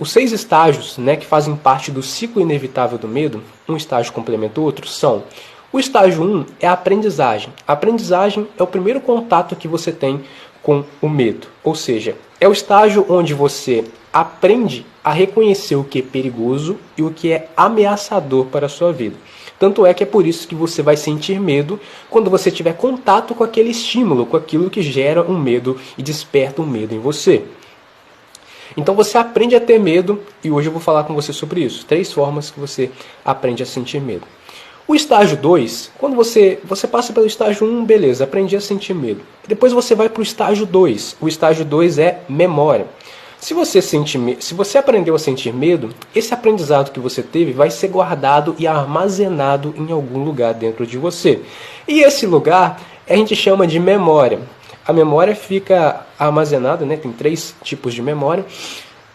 os 6 estágios, né, que fazem parte do ciclo inevitável do medo, um estágio complementa o outro, são: o estágio 1 é a aprendizagem. A aprendizagem é o primeiro contato que você tem com o medo, ou seja, é o estágio onde você aprende a reconhecer o que é perigoso e o que é ameaçador para a sua vida. Tanto é que é por isso que você vai sentir medo quando você tiver contato com aquele estímulo, com aquilo que gera um medo e desperta um medo em você. Então você aprende a ter medo, e hoje eu vou falar com você sobre isso. 3 formas que você aprende a sentir medo. O estágio 2, quando você passa pelo estágio 1, beleza, aprendi a sentir medo. Depois você vai para o estágio 2. O estágio 2 é memória. Se você aprendeu a sentir medo, esse aprendizado que você teve vai ser guardado e armazenado em algum lugar dentro de você. E esse lugar a gente chama de memória. A memória fica armazenada, né? Tem 3 tipos de memória.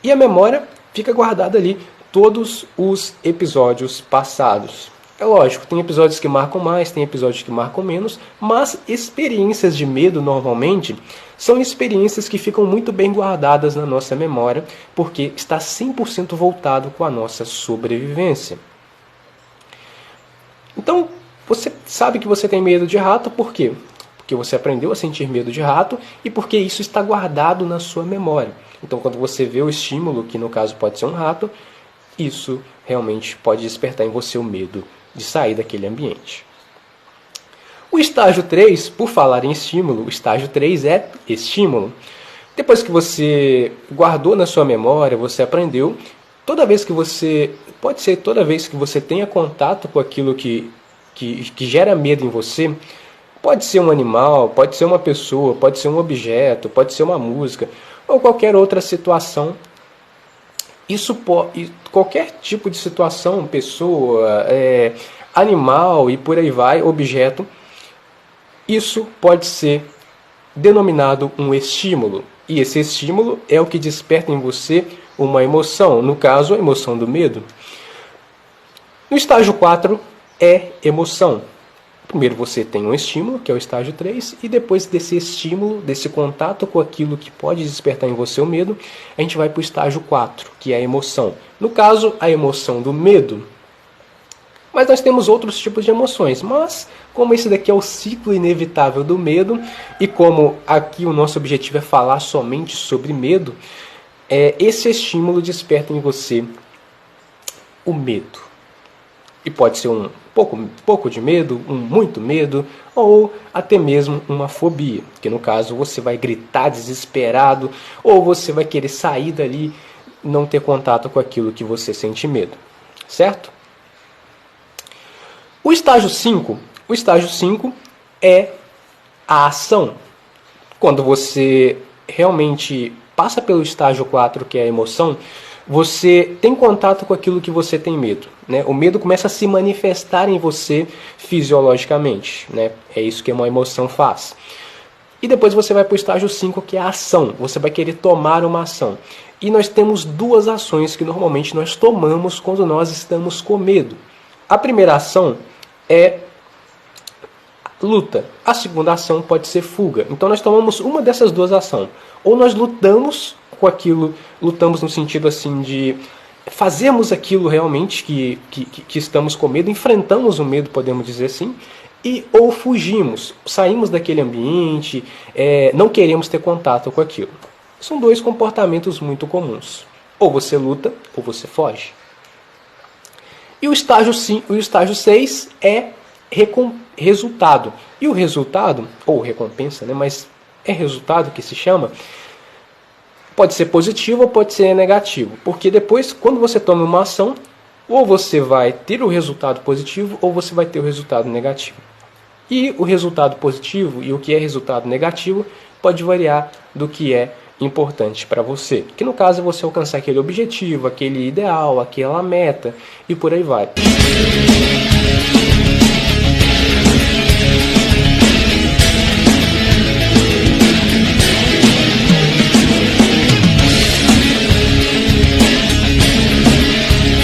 E a memória fica guardada ali todos os episódios passados. É lógico, tem episódios que marcam mais, tem episódios que marcam menos, mas experiências de medo normalmente são experiências que ficam muito bem guardadas na nossa memória, porque está 100% voltado com a nossa sobrevivência. Então, você sabe que você tem medo de rato, por quê? Porque você aprendeu a sentir medo de rato e porque isso está guardado na sua memória. Então, quando você vê o estímulo, que no caso pode ser um rato, isso realmente pode despertar em você o medo de sair daquele ambiente. O estágio 3, por falar em estímulo, o estágio 3 é estímulo. Depois que você guardou na sua memória, você aprendeu, toda vez que você tenha contato com aquilo que gera medo em você, pode ser um animal, pode ser uma pessoa, pode ser um objeto, pode ser uma música, ou qualquer outra situação. Qualquer tipo de situação, pessoa, animal e por aí vai, objeto, isso pode ser denominado um estímulo. E esse estímulo é o que desperta em você uma emoção, no caso, a emoção do medo. No estágio 4 é emoção. Primeiro você tem um estímulo, que é o estágio 3, e depois desse estímulo, desse contato com aquilo que pode despertar em você o medo, a gente vai para o estágio 4, que é a emoção. No caso, a emoção do medo. Mas nós temos outros tipos de emoções, mas como esse daqui é o ciclo inevitável do medo, e como aqui o nosso objetivo é falar somente sobre medo, esse estímulo desperta em você o medo. E pode ser um pouco de medo, um muito medo, ou até mesmo uma fobia, que no caso você vai gritar desesperado, ou você vai querer sair dali e não ter contato com aquilo que você sente medo, certo? O estágio 5 é a ação. Quando você realmente passa pelo estágio 4, que é a emoção, você tem contato com aquilo que você tem medo, né? O medo começa a se manifestar em você fisiologicamente, né? É isso que uma emoção faz. E depois você vai para o estágio 5, que é a ação. Você vai querer tomar uma ação. E nós temos 2 ações que normalmente nós tomamos quando nós estamos com medo. A primeira ação é luta. A segunda ação pode ser fuga. Então nós tomamos uma dessas 2 ações. Ou nós lutamos com aquilo, lutamos no sentido assim de fazermos aquilo realmente que estamos com medo, enfrentamos o medo, podemos dizer assim, ou fugimos, saímos daquele ambiente, não queremos ter contato com aquilo. São 2 comportamentos muito comuns. Ou você luta, ou você foge. E o estágio 6 é resultado. E o resultado, ou recompensa, né, mas é resultado que se chama, pode ser positivo ou pode ser negativo. Porque depois, quando você toma uma ação, ou você vai ter o resultado positivo ou você vai ter o resultado negativo. E o resultado positivo e o que é resultado negativo pode variar do que é importante para você. Que no caso é você alcançar aquele objetivo, aquele ideal, aquela meta e por aí vai.